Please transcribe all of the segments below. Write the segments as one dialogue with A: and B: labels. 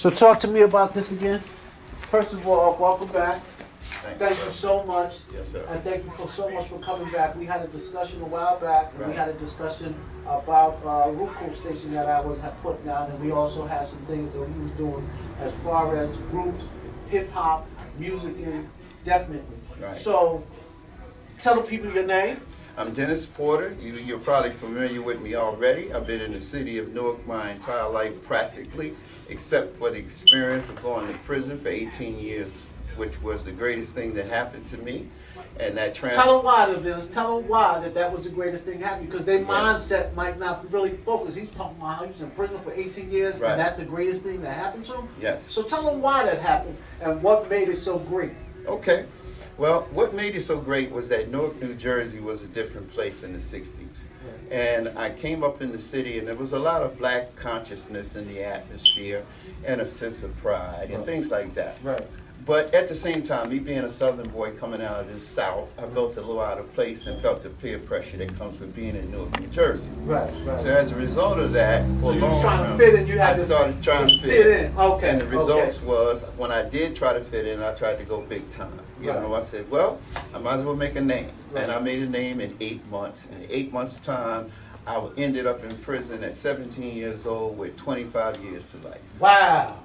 A: So talk to me about this again. First of all, welcome back. Thank you so much.
B: Yes, sir.
A: And thank you so much for coming back. We had a discussion a while back, and
B: Right.
A: we had a discussion about Ruco station that I had put down, and we also had some things that we was doing as far as groups, hip hop, music, and definitely.
B: Right.
A: So tell the people your name.
B: I'm Dennis Porter. You're probably familiar with me already. I've been in the city of Newark my entire life practically, except for the experience of going to prison for 18 years, which was the greatest thing that happened to me. And that
A: Tell them why, Dennis. Tell them why that was the greatest thing happening, because their mindset might not really focus. He's talking about how he was in prison for 18 years,
B: Right.
A: and that's the greatest thing that happened to him?
B: Yes.
A: So tell them why that happened and what made it so great.
B: Okay. Well, what made it so great was that Newark, New Jersey was a different place in the 60s. And I came up in the city, and there was a lot of black consciousness in the atmosphere and a sense of pride and things like that.
A: Right.
B: But at the same time, me being a southern boy coming out of the South, I felt a little out of place and felt the peer pressure that comes with being in Newark, New Jersey.
A: Right, right.
B: So as a result of that, for a
A: you was
B: long
A: trying to
B: time,
A: fit in, you had
B: I
A: to
B: started trying to fit
A: in. Okay.
B: And the results was, when I did try to fit in, I tried to go big time. You
A: Right.
B: know, I said, well, I might as well make a name.
A: Right.
B: And I made a name in 8 months. In 8 months' time, I ended up in prison at 17 years old with 25 years to life.
A: Wow.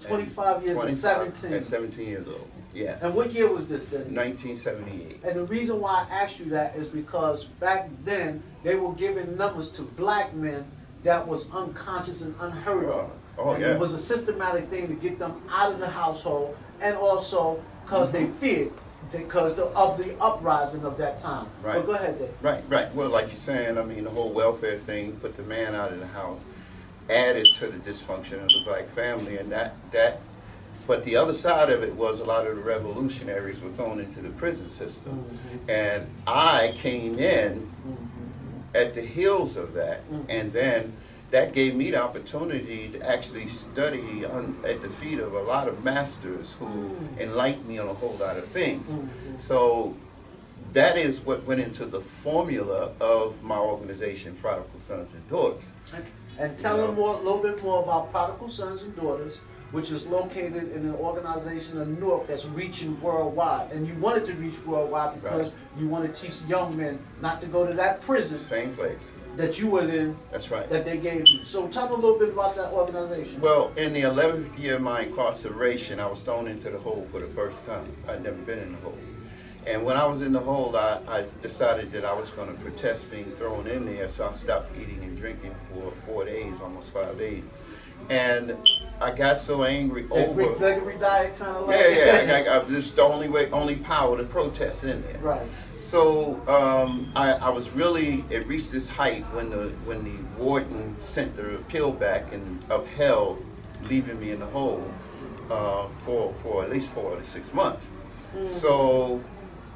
A: 25 years
B: 25
A: and 17.
B: At 17 years old, yeah.
A: And what year was this then?
B: 1978.
A: And the reason why I asked you that is because back then they were giving numbers to black men that was unconscious and unheard of.
B: Oh,
A: and
B: yeah.
A: it was a systematic thing to get them out of the household, and also because they feared because of the uprising of that time.
B: Right.
A: But go ahead, Dave.
B: Right. Well, like you're saying, I mean, the whole welfare thing put the man out of the house, added to the dysfunction of the black family, and that. But the other side of it was a lot of the revolutionaries were thrown into the prison system, and I came in at the heels of that, and then that gave me the opportunity to actually study at the feet of a lot of masters who enlightened me on a whole lot of things. So that is what went into the formula of my organization, Prodigal Sons and Daughters.
A: And tell them a little bit more about Prodigal Sons and Daughters, which is located in an organization in Newark that's reaching worldwide. And you wanted to reach worldwide because you want to teach young men not to go to that prison.
B: Same place.
A: That you was in. That's
B: right.
A: That they gave you. So tell them a little bit about that organization.
B: Well, in the 11th year of my incarceration, I was thrown into the hole for the first time. I'd never been in the hole. And when I was in the hole, I decided that I was going to protest being thrown in there, so I stopped eating and drinking for 4 days, almost 5 days. And I got so angry over
A: Rick Gregory diet kind of like.
B: Yeah. This is the only power to protest in there.
A: Right.
B: So I was really, it reached this height when the warden sent the appeal back and upheld leaving me in the hole for at least 4 to 6 months. So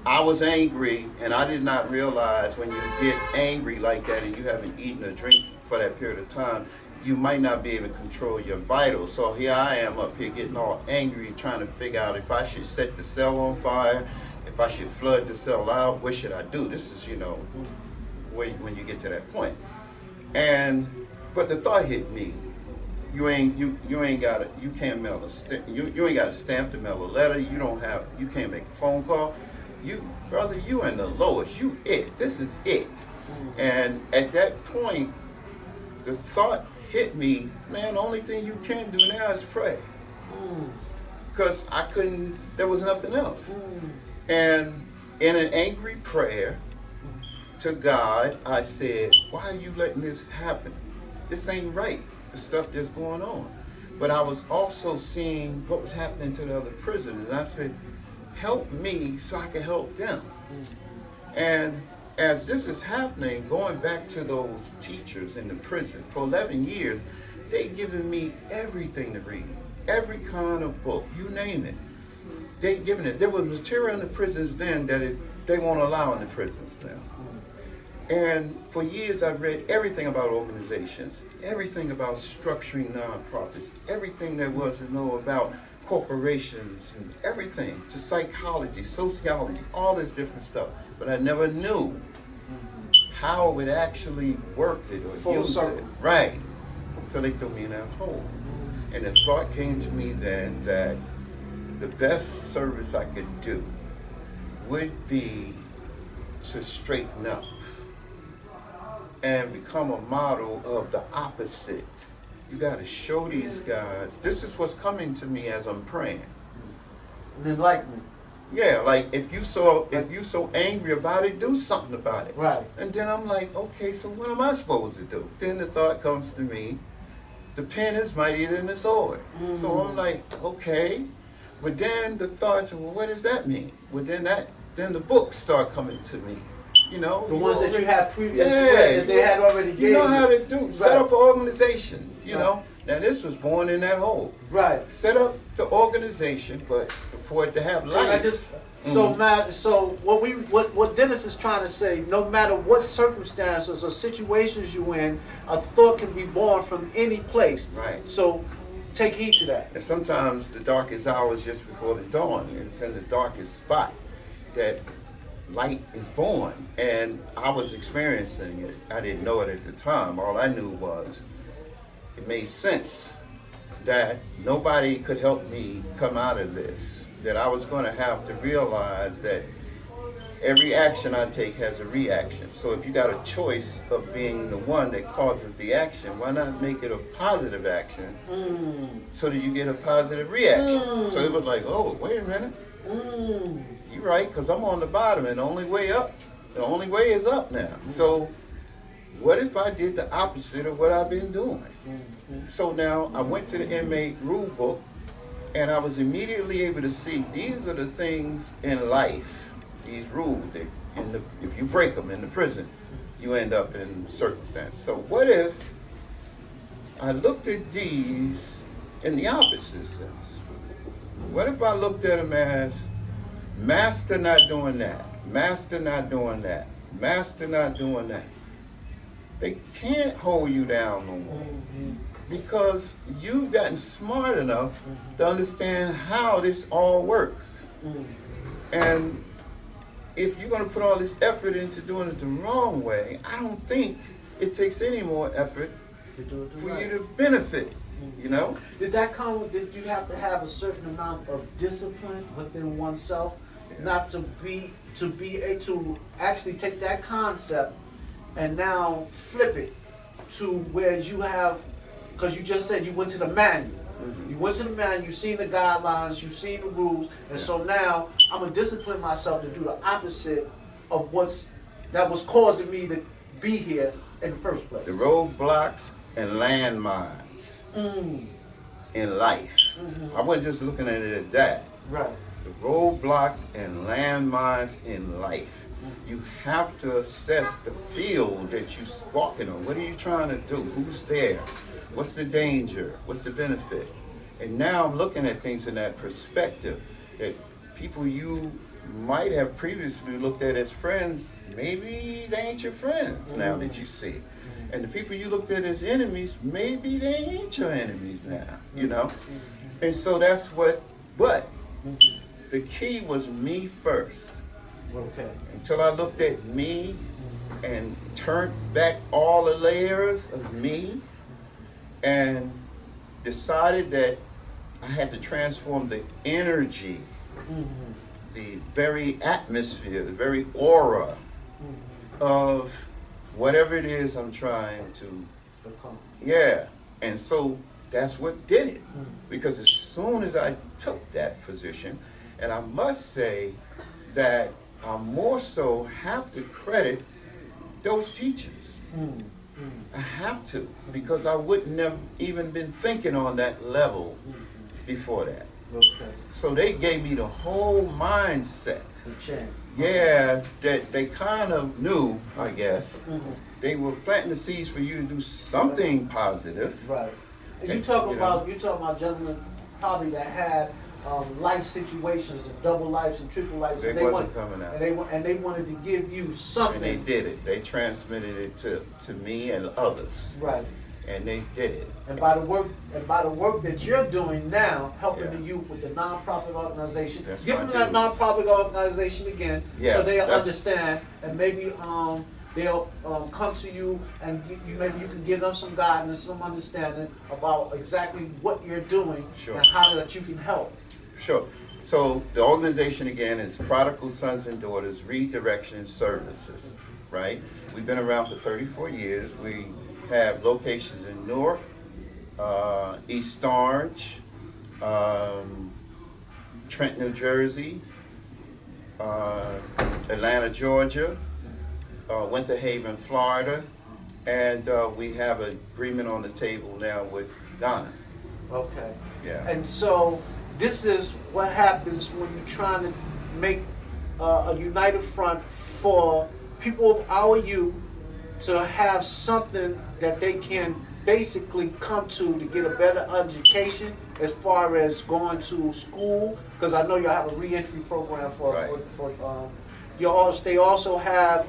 B: I was angry, and I did not realize when you get angry like that and you haven't eaten or drank for that period of time, you might not be able to control your vitals. So here I am up here getting all angry, trying to figure out if I should set the cell on fire, if I should flood the cell out, what should I do? This is, when you get to that point. But the thought hit me. You ain't got it. You can't mail you ain't got a stamp to mail a letter. You can't make a phone call. Brother, you in the lowest. You it. This is it. And at that point, the thought hit me, man, the only thing you can do now is pray. Because there was nothing else. And in an angry prayer to God, I said, why are you letting this happen? This ain't right, the stuff that's going on. But I was also seeing what was happening to the other prisoners. And I said, help me so I can help them. And as this is happening, going back to those teachers in the prison, for 11 years, they given me everything to read, every kind of book, you name it. They given it. There was material in the prisons then that they won't allow in the prisons now. And for years I've read everything about organizations, everything about structuring nonprofits, everything there was to know about corporations and everything, to psychology, sociology, all this different stuff. But I never knew how it would actually work it or use it. Right. So they threw me in that hole. And the thought came to me then that the best service I could do would be to straighten up and become a model of the opposite. You got to show these guys, this is what's coming to me as I'm praying.
A: Enlightenment.
B: Yeah, like if you so angry about it, do something about it.
A: Right.
B: And then I'm like, okay, so what am I supposed to do? Then the thought comes to me, the pen is mightier than the sword. So I'm like, okay. But then the thoughts, well, what does that mean? Well, then the books start coming to me. You know,
A: the ones that you had previously read that they had already given
B: you know how to do.
A: Right.
B: Set up an organization. You know, now this was born in that hole.
A: Right.
B: Set up the organization, but for it to have life.
A: So what Dennis is trying to say, no matter what circumstances or situations you're in, a thought can be born from any place.
B: Right.
A: So take heed to that.
B: And sometimes the darkest hour is just before the dawn. It's in the darkest spot that light is born. And I was experiencing it. I didn't know it at the time. All I knew was it made sense that nobody could help me come out of this. That I was going to have to realize that every action I take has a reaction. So if you got a choice of being the one that causes the action, why not make it a positive action so that you get a positive reaction? So it was like, oh, wait a minute. You're right, because I'm on the bottom and the only way is up now. So what if I did the opposite of what I've been doing? So now I went to the inmate rule book, and I was immediately able to see these are the things in life, these rules that if you break them in the prison, you end up in circumstance. So what if I looked at these in the opposite sense? What if I looked at them as master not doing that, master not doing that, master not doing that? They can't hold you down no more. Because you've gotten smart enough to understand how this all works. And if you're going to put all this effort into doing it the wrong way, I don't think it takes any more effort for you to benefit, you know?
A: Did you have to have a certain amount of discipline within oneself, not to actually take that concept and now flip it to where you have. Because you just said you went to the manual. You went to the manual, you've seen the guidelines, you've seen the rules, and so now I'm going to discipline myself to do the opposite of that was causing me to be here in the first place.
B: The roadblocks and landmines in life. I wasn't just looking at it at that.
A: Right.
B: The roadblocks and landmines in life. You have to assess the field that you're walking on. What are you trying to do? Who's there? What's the danger? What's the benefit? And now I'm looking at things in that perspective, that people you might have previously looked at as friends, maybe they ain't your friends now that you see. And the people you looked at as enemies, maybe they ain't your enemies now, you know? And so that's but the key was me first.
A: Okay.
B: Until I looked at me and turned back all the layers of me, and decided that I had to transform the energy, the very atmosphere, the very aura of whatever it is I'm trying to become. Yeah. And so that's what did it. Because as soon as I took that position, and I must say that I more so have to credit those teachers. I have to, because I wouldn't have even been thinking on that level before that.
A: Okay.
B: So they gave me the whole mindset. Yeah, that they kind of knew, I guess. They were planting the seeds for you to do something positive.
A: Right. And you talking about gentlemen probably that had life situations, of double lives and triple lives,
B: They wasn't coming out.
A: and they wanted to give you something.
B: And they did it. They transmitted it to me and others.
A: Right.
B: And they did it.
A: And by the work that you're doing now, helping the youth with the nonprofit organization, give them that nonprofit organization again, so they'll understand, and maybe they'll come to you and maybe you can give them some guidance, some understanding about exactly what you're doing and how that you can help.
B: Sure. So the organization again is Prodigal Sons and Daughters Redirection Services, right? We've been around for 34 years. We have locations in Newark, East Orange, Trenton, New Jersey, Atlanta, Georgia, Winter Haven, Florida, and we have an agreement on the table now with Ghana.
A: Okay.
B: Yeah.
A: And so this is what happens when you're trying to make a united front for people of our youth to have something that they can basically come to get a better education as far as going to school, because I know you have a reentry program for they also have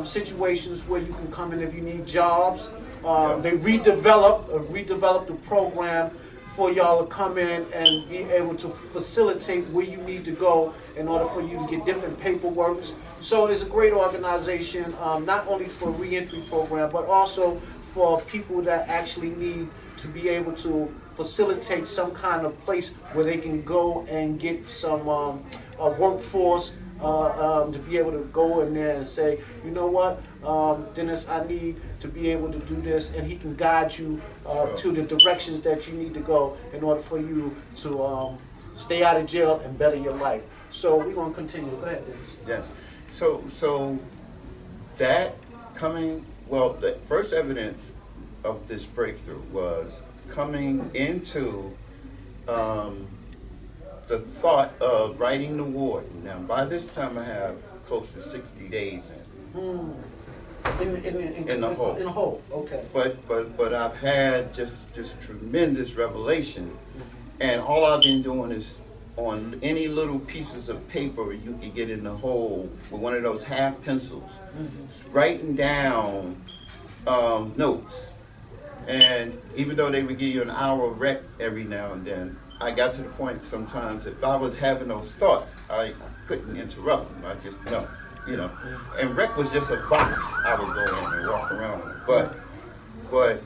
A: situations where you can come in if you need jobs. They redevelop the program for y'all to come in and be able to facilitate where you need to go in order for you to get different paperwork. So it's a great organization, not only for reentry program, but also for people that actually need to be able to facilitate some kind of place where they can go and get some workforce to be able to go in there and say, you know what, Dennis, I need to be able to do this, and he can guide you to the directions that you need to go in order for you to stay out of jail and better your life. So we're going to continue. Go ahead, Dennis.
B: Yes. So that coming, well, the first evidence of this breakthrough was coming into the thought of writing the warden. Now, by this time, I have close to 60 days in. In the hole.
A: In the hole, okay.
B: But I've had just this tremendous revelation, and all I've been doing is on any little pieces of paper you can get in the hole with one of those half pencils, writing down notes. And even though they would give you an hour rec every now and then, I got to the point sometimes if I was having those thoughts, I couldn't interrupt them. I just know. And rec was just a box I would go in and walk around in. But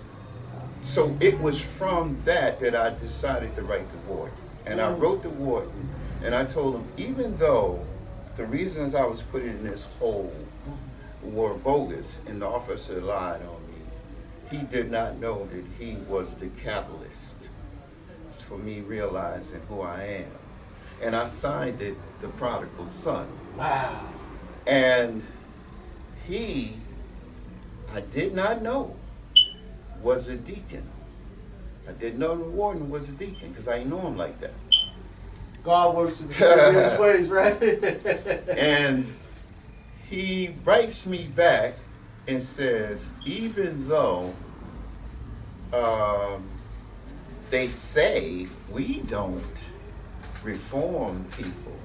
B: so it was from that I decided to write the warden. And I wrote the warden, and I told him, even though the reasons I was put in this hole were bogus and the officer lied on me, he did not know that he was the catalyst for me realizing who I am. And I signed it, the Prodigal Son.
A: Wow.
B: And I did not know, was a deacon. I didn't know the warden was a deacon because I didn't know him like that.
A: God works in mysterious ways, right?
B: And he writes me back and says, even though they say we don't reform people,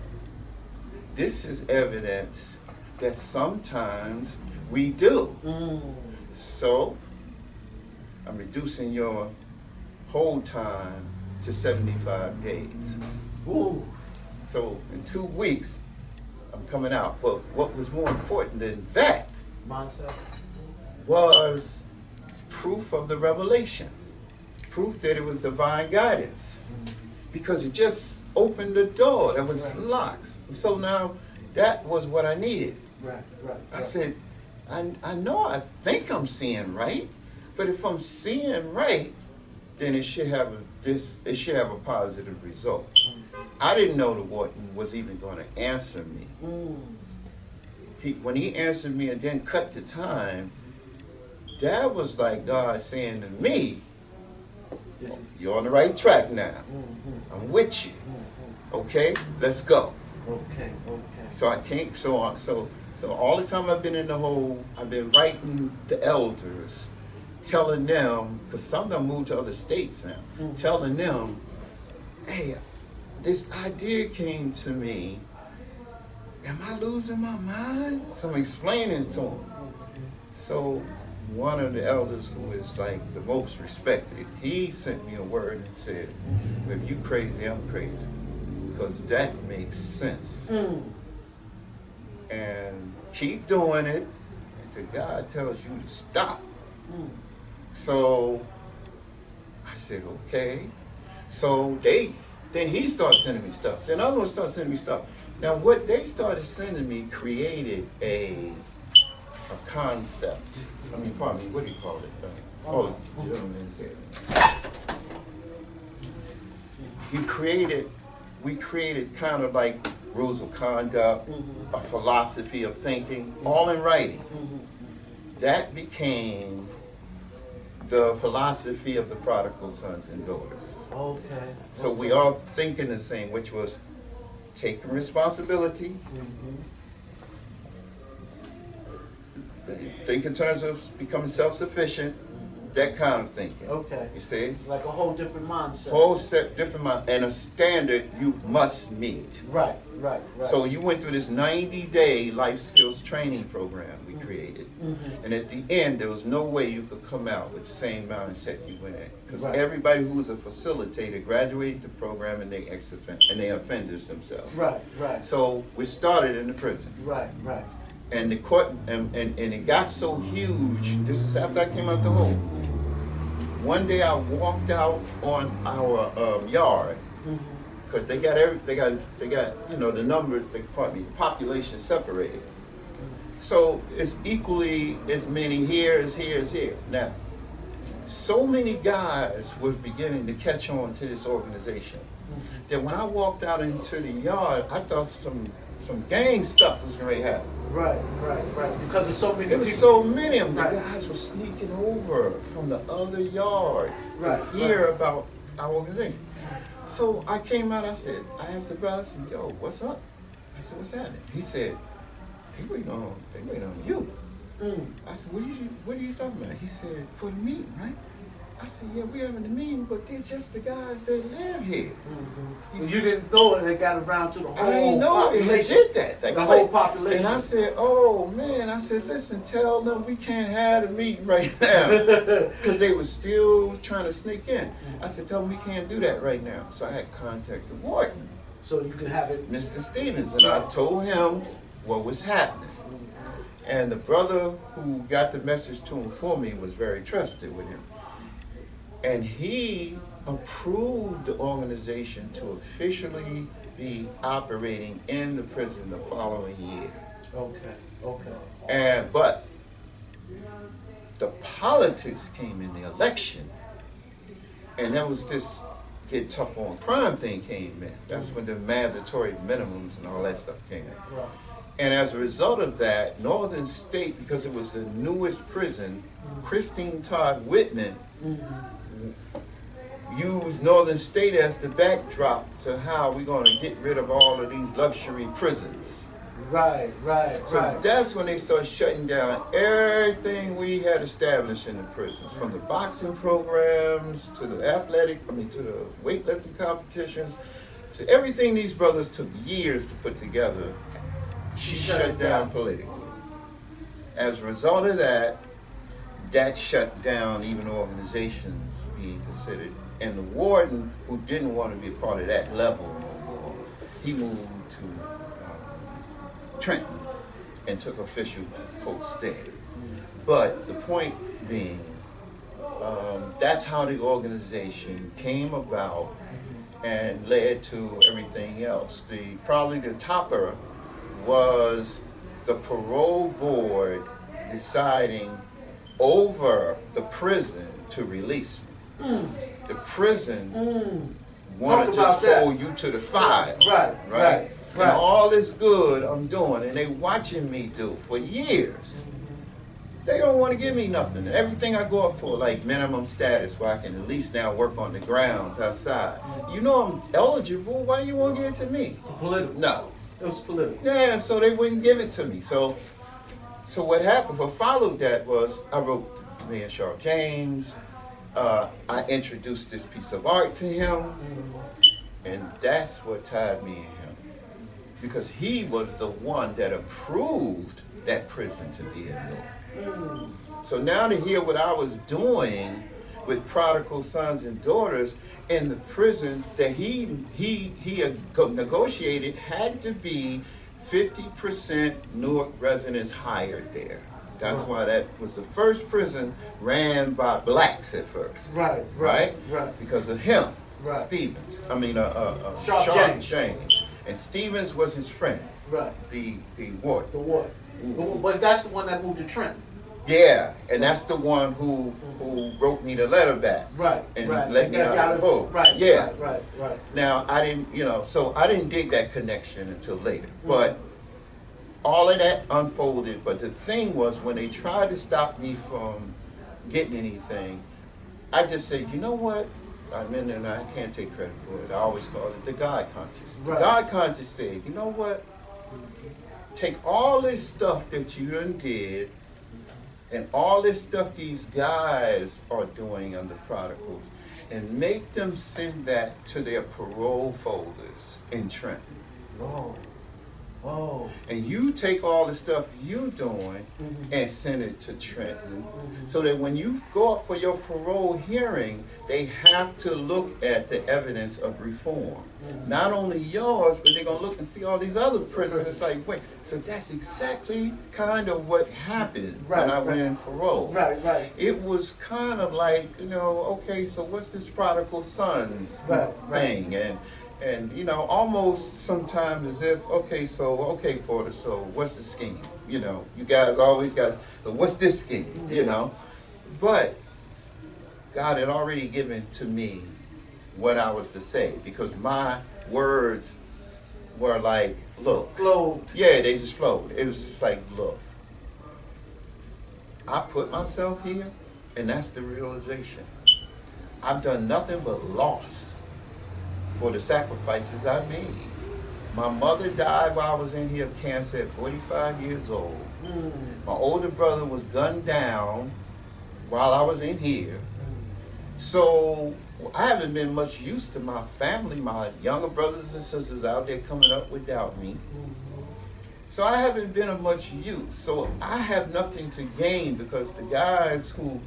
B: this is evidence that sometimes we do. So I'm reducing your hold time to 75 days.
A: Ooh.
B: So in 2 weeks, I'm coming out. But what was more important than that was proof of the revelation. Proof that it was divine guidance. Because it just opened the door that was locked. So now that was what I needed. I said, I know I think I'm seeing right, but if I'm seeing right, then it should have a positive result. I didn't know the warden was even going to answer me. When he answered me and then cut the time, that was like God saying to me, you're on the right track now. I'm with you. Okay, let's go.
A: Okay.
B: So I came. So all the time I've been in the hole, I've been writing the elders, telling them, because some of them moved to other states now, telling them, hey, this idea came to me. Am I losing my mind? So I'm explaining to them. So one of the elders who is like the most respected, he sent me a word and said, if you crazy, I'm crazy. Because that makes sense. And keep doing it till God tells you to stop. So I said, okay. So then he started sending me stuff. Then other ones started sending me stuff. Now what they started sending me created a concept. I mean, pardon me, what do you call it? We created kind of like rules of conduct, a philosophy of thinking, all in writing. That became the philosophy of the prodigal sons and daughters.
A: Okay.
B: So we all thinking the same, which was taking responsibility, think in terms of becoming self-sufficient, that kind of thinking.
A: Okay.
B: You see?
A: Like a whole different mindset.
B: Whole set different mind and a standard you must meet.
A: Right.
B: So you went through this 90-day life skills training program we created. And at the end, there was no way you could come out with the same mindset you went in. Because everybody who was a facilitator graduated the program and they offenders themselves. Right. So we started in the prison. Right. And the court, and it got so huge. This is after I came out the hole. One day I walked out on our yard because they got the numbers. The population separated. So it's equally as many here as here. Now, so many guys were beginning to catch on to this organization that when I walked out into the yard, I thought some gang stuff was going to happen. Right. Because there's so many people. There was so many of them. The guys were sneaking over from the other yards to hear about our organization. So I came out, I asked the brother, I said, yo, what's up? I said, what's happening? He said, they waiting on you. I said, what are you talking about? He said, for the meeting, right? I said, yeah, we're having a meeting, but they're just the guys that live here.
A: You didn't know it, they got around to the whole population.
B: I didn't know it did that.
A: The whole population.
B: And I said, oh man, listen, tell them we can't have a meeting right now. Because they were still trying to sneak in. I said, tell them we can't do that right now. So I had to contact the warden.
A: So you can have it.
B: Mr. Stevens. And I told him what was happening. And the brother who got the message to him for me was very trusted with him. And he approved the organization to officially be operating in the prison the following year. Okay. But the politics came in the election, and there was this get tough on crime thing came in. That's when the mandatory minimums and all that stuff came in. Right. And as a result of that, Northern State, because it was the newest prison, Christine Todd Whitman used Northern State as the backdrop to how we're going to get rid of all of these luxury prisons. Right. So that's when they start shutting down everything we had established in the prisons, from the boxing programs to the to the weightlifting competitions, to everything these brothers took years to put together. She shut down politically. As a result of that shut down even organizations being considered. And the warden, who didn't want to be a part of that level no more, he moved to Trenton and took official posts there. But the point being, that's how the organization came about and led to everything else. Probably the topper was the parole board deciding over the prison to release me. The prison wanted to hold you to the fire. Right. And all this good I'm doing, and they watching me do for years. They don't want to give me nothing. Everything I go up for, like minimum status, where I can at least now work on the grounds outside. You know I'm eligible. Why you won't give it to me?
A: Political.
B: No.
A: It was political.
B: Yeah, so they wouldn't give it to me. So what happened? What followed that was I wrote to Mayor Sharp James. I introduced this piece of art to him, and that's what tied me and him, because he was the one that approved that prison to be in North. So now to hear what I was doing with prodigal sons and daughters in the prison that he negotiated had to be 50% Newark residents hired there. That's why that was the first prison ran by blacks at first. Right. Because of him, Stevens. I mean, Sharp James. And Stevens was his friend.
A: Right.
B: The warden.
A: The warden. But that's the one that moved to Trenton.
B: Yeah, and that's the one who wrote me the letter back.
A: Right.
B: And let me out of the boat.
A: Right.
B: Yeah.
A: Right.
B: Now I didn't, so I didn't dig that connection until later. But all of that unfolded. But the thing was, when they tried to stop me from getting anything, I just said, you know what? I can't take credit for it. I always call it the God conscious. The God conscious said, you know what? Take all this stuff that you done did and all this stuff these guys are doing under prodigals and make them send that to their parole folders in Trenton. And you take all the stuff you're doing and send it to Trenton so that when you go up for your parole hearing, they have to look at the evidence of reform. Not only yours, but they're going to look and see all these other prisoners. Like, wait, so that's exactly kind of what happened when I went in parole. It was kind of like, okay, so what's this prodigal sons thing? And almost sometimes as if, okay, Porter, so what's the scheme? You guys always got, so what's this scheme? But God had already given to me what I was to say, because my words were like, look.
A: Flowed.
B: Yeah, they just flowed. It was just like, look, I put myself here, and that's the realization. I've done nothing but loss for the sacrifices I made. My mother died while I was in here of cancer at 45 years old. My older brother was gunned down while I was in here. So I haven't been much use to my family, my younger brothers and sisters out there coming up without me. So I haven't been of much use. So I have nothing to gain, because the guys who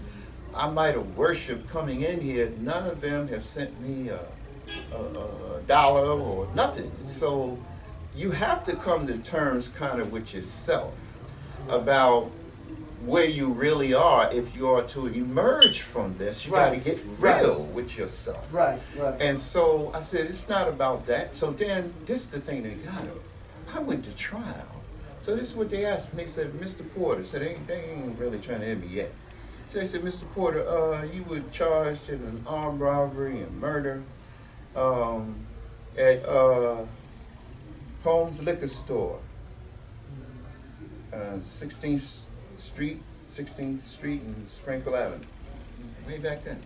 B: I might have worshipped coming in here, none of them have sent me a dollar or nothing. So you have to come to terms kind of with yourself about where you really are. If you are to emerge from this, you got to get real with yourself. And so I said, it's not about that. So then this is the thing they got. I went to trial. So this is what they asked me. They said, Mr. Porter, so they ain't really trying to hit me yet. So they said, Mr. Porter, you were charged in an armed robbery and murder at Holmes Liquor Store, 16th Street and Sprinkle Avenue, way back then.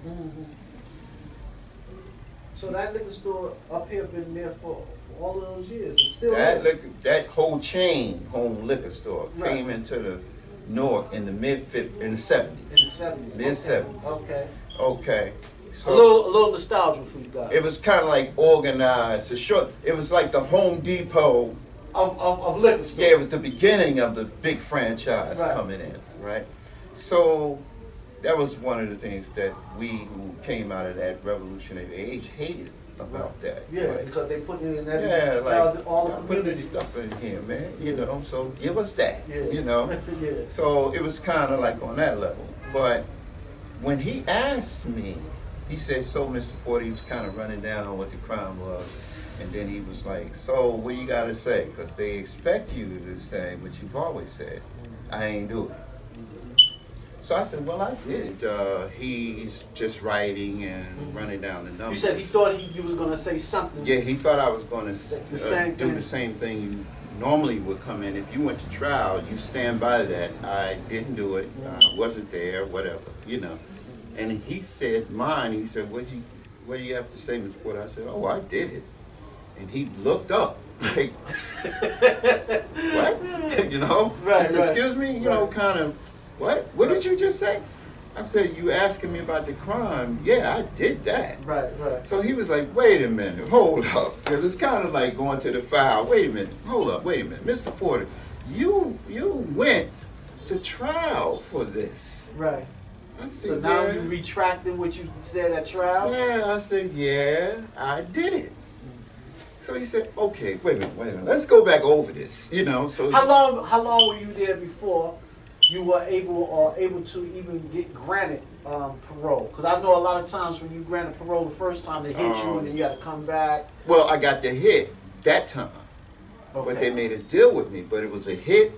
A: So that liquor store up here been there for all of those years. It's still
B: that whole chain, Home Liquor Store, came into the Newark in the '70s.
A: In the 70s.
B: Mid 70s. Okay. So
A: a little nostalgia for you guys.
B: It was kind of like organized. It was like the Home Depot
A: of liquor store.
B: Yeah, it was the beginning of the big franchise coming in, right? So that was one of the things that we who came out of that revolutionary age hated about that.
A: Yeah, because they put it in that.
B: Yeah, like
A: all the
B: put this stuff in here, man. So give us that.
A: Yeah.
B: So it was kind of like on that level. But when he asked me, he said, "So, Mr. Porter," he was kind of running down what the crime was, and then he was like, "So, what you got to say? Because they expect you to say what you've always said. I ain't do it." So I said, well, I did. He's just writing and running down the numbers.
A: You said he thought you was going to say something.
B: Yeah, he thought I was going to do the same thing you normally would come in. If you went to trial, you stand by that. I didn't do it. I wasn't there, whatever, And he said mine. He said, what do you have to say, Mr. Porter? I said, oh, I did it. And he looked up. Like, what? He said, excuse me? Kind of, what? What did you just say? I said, you asking me about the crime? Yeah, I did that.
A: Right.
B: So he was like, wait a minute, hold up. It's kind of like going to the file. Wait a minute, hold up, wait a minute. Mr. Porter, you went to trial for this.
A: Right.
B: I said,
A: so now you retracting what you said at trial?
B: Yeah, I said, yeah, I did it. So he said, okay, wait a minute. Let's go back over this, So
A: how long were you there before you were able to even get granted parole? Because I know a lot of times when you granted parole the first time, they hit you and then you had to come back.
B: Well, I got the hit that time, but they made a deal with me. But it was a hit.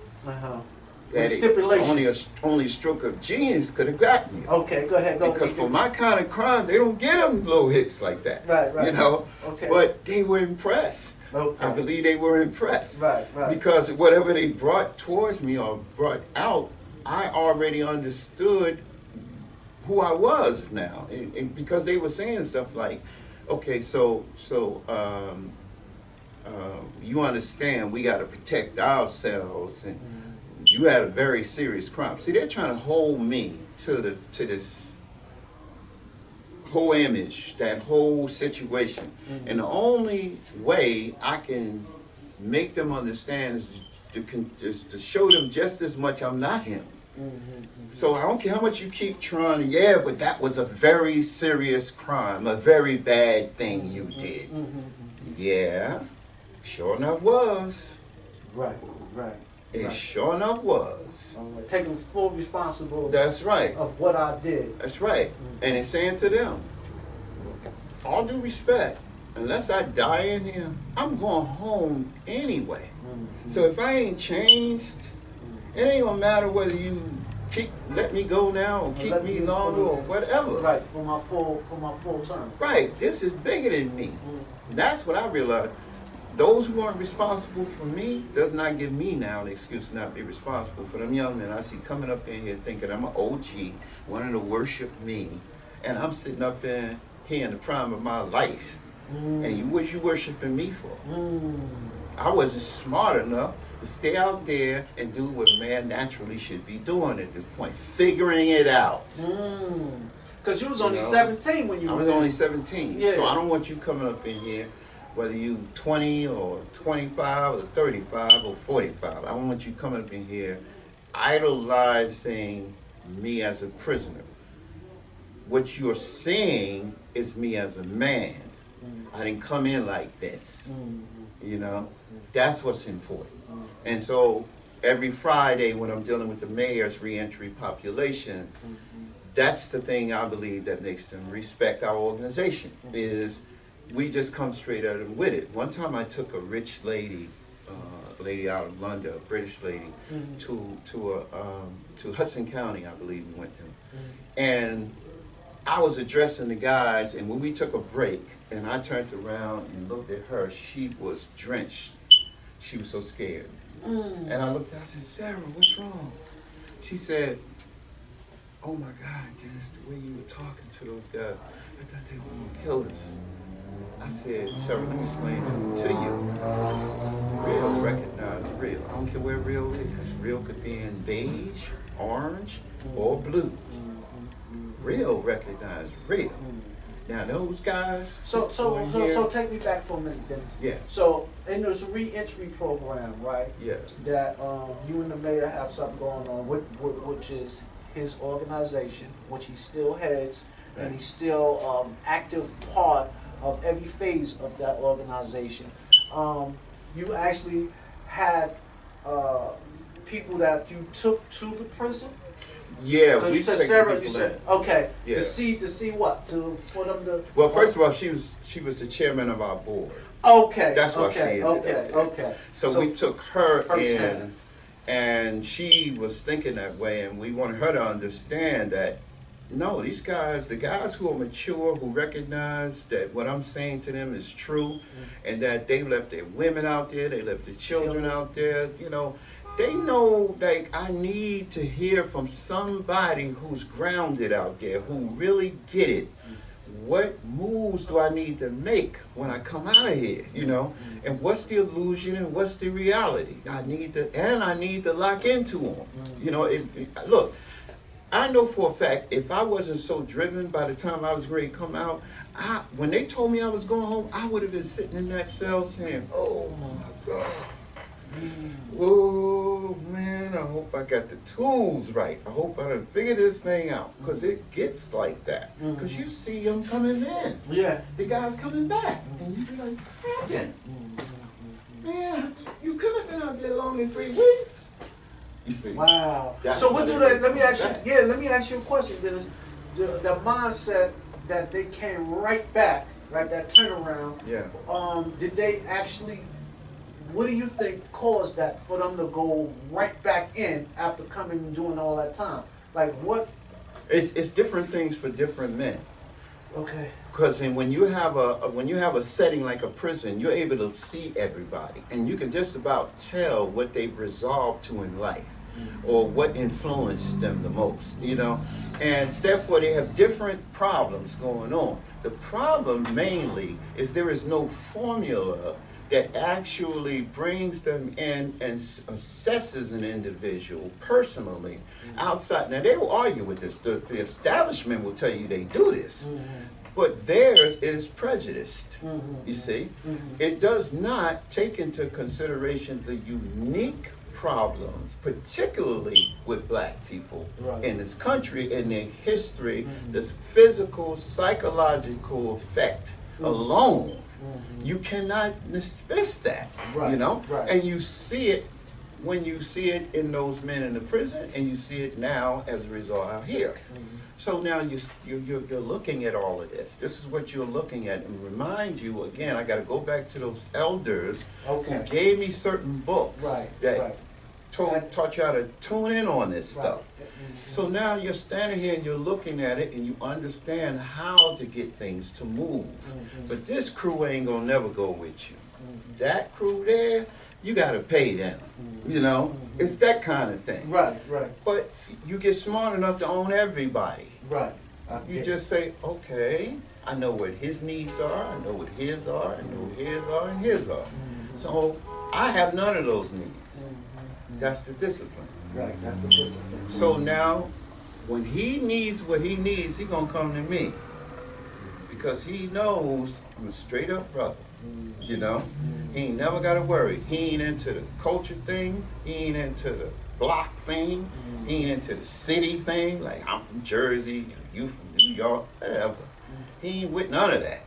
B: That only a stroke of genius could have gotten you.
A: Okay, go ahead.
B: Because for my kind of crime, they don't get them little hits like that.
A: Right.
B: You know?
A: Okay.
B: But they were impressed.
A: Okay.
B: I believe they were impressed.
A: Right.
B: Because whatever they brought towards me or brought out, I already understood who I was now. And because they were saying stuff like, okay, so you understand we got to protect ourselves, and you had a very serious crime. See, they're trying to hold me to this whole image, that whole situation. And the only way I can make them understand is to show them just as much I'm not him. So I don't care how much you keep trying, but that was a very serious crime, a very bad thing you did. Yeah, sure enough was.
A: Right.
B: It sure enough was.
A: Taking full responsibility.
B: That's right.
A: Of what I did.
B: That's right. And it's saying to them, all due respect, unless I die in here, I'm going home anyway. So if I ain't changed, it ain't gonna matter whether you let me go now or keep me longer or whatever.
A: Right, for my full term.
B: Right. This is bigger than me. That's what I realized. Those who aren't responsible for me does not give me now the excuse to not be responsible for them young men I see coming up in here thinking I'm an OG, wanting to worship me, and I'm sitting up in here in the prime of my life. And what you worshiping me for? I wasn't smart enough to stay out there and do what a man naturally should be doing at this point, figuring it out.
A: Because you was only 17 when you
B: I was only 17.
A: Yeah.
B: So I don't want you coming up in here, whether you 20 or 25 or 35 or 45. I don't want you coming up in here idolizing me as a prisoner. What you're seeing is me as a man. I didn't come in like this. You know? That's what's important. And so every Friday when I'm dealing with the mayor's reentry population, that's the thing I believe that makes them respect our organization, is we just come straight at them with it. One time I took a rich lady, lady out of London, a British lady, to Hudson County, I believe we went to. And I was addressing the guys, and when we took a break, and I turned around and looked at her, she was drenched. She was so scared. And I looked at her, I said, Sarah, what's wrong? She said, oh my God, Dennis, the way you were talking to those guys, I thought they were going to kill us. I said, Sarah, let me explain something to you. Real, recognize real. I don't care where real is. Real could be in beige, orange, or blue. Real, recognize real. Now those guys.
A: So take me back for a minute, Dennis.
B: Yeah.
A: So in this re-entry program, right?
B: Yeah.
A: That you and the mayor have something going on, which is his organization, which he still heads, and he's still active part of every phase of that organization. You actually had people that you took to the prison.
B: Yeah, we
A: you said
B: take
A: Sarah.
B: people
A: You said
B: in.
A: okay.
B: Yeah.
A: To see what? For them to.
B: Well, first of all, she was the chairman of our board.
A: Okay.
B: That's why she ended up there.
A: Okay.
B: So we took her in,
A: hand.
B: and she was thinking that way, and we wanted her to understand that no, these guys, the guys who are mature, who recognize that what I'm saying to them is true, and that they left their women out there, they left their children out there, you know, they know, like, I need to hear from somebody who's grounded out there, who really get it. What moves do I need to make when I come out of here, you know? And what's the illusion and what's the reality? I need to lock into them. You know, look, I know for a fact, if I wasn't so driven by the time I was ready to come out, when they told me I was going home, I would have been sitting in that cell saying, oh my God. Oh man, I hope I got the tools right. I hope I done figured this thing out. Because it gets like that. Because you see them coming in.
A: Yeah.
B: The guys coming back. And you be like, what happened? Man, you could have been out there longer than 3 weeks. You see?
A: Wow.
B: That's
A: So we'll
B: how
A: do
B: they
A: that. Let me ask
B: that.
A: you. Yeah, let me ask you a question. Dennis. The mindset that they came right back, like that turnaround.
B: Yeah.
A: Did they actually? What do you think caused that for them to go right back in after coming and doing all that time? Like what?
B: It's different things for different men.
A: Okay.
B: Because when you have a setting like a prison, you're able to see everybody, and you can just about tell what they've resolved to in life, or what influenced them the most. You know, and therefore they have different problems going on. The problem mainly is there is no formula that actually brings them in and assesses an individual personally outside. Now they will argue with this. The establishment will tell you they do this. But theirs is prejudiced, you see. It does not take into consideration the unique problems, particularly with black people in this country, in their history, the physical, psychological effect alone. You cannot dismiss that, you know. And you see it when you see it in those men in the prison, and you see it now as a result out here. So now you're looking at all of this. This is what you're looking at, and remind you again. I got to go back to those elders who gave me certain books that taught you how to tune in on this stuff. So now you're standing here and you're looking at it, and you understand how to get things to move. But this crew ain't gonna never go with you. That crew there, you got to pay them. You know, it's that kind of thing.
A: Right.
B: But you get smart enough to own everybody.
A: Right.
B: You just say, okay, I know what his needs are, I know what his are, I know what his are, and his are. So I have none of those needs. That's the discipline.
A: Right, that's the discipline.
B: So now, when he needs what he needs, he gonna come to me. Because he knows I'm a straight up brother. You know? He ain't never gotta worry. He ain't into the culture thing, he ain't into the block thing, he ain't into the city thing, like I'm from Jersey, you from New York, whatever. He ain't with none of that.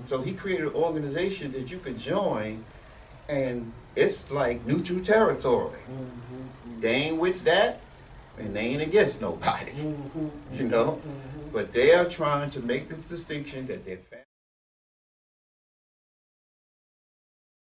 B: So he created an organization that you could join, and it's like neutral territory. They ain't with that, and they ain't against nobody. You know? But they are trying to make this distinction that they're family.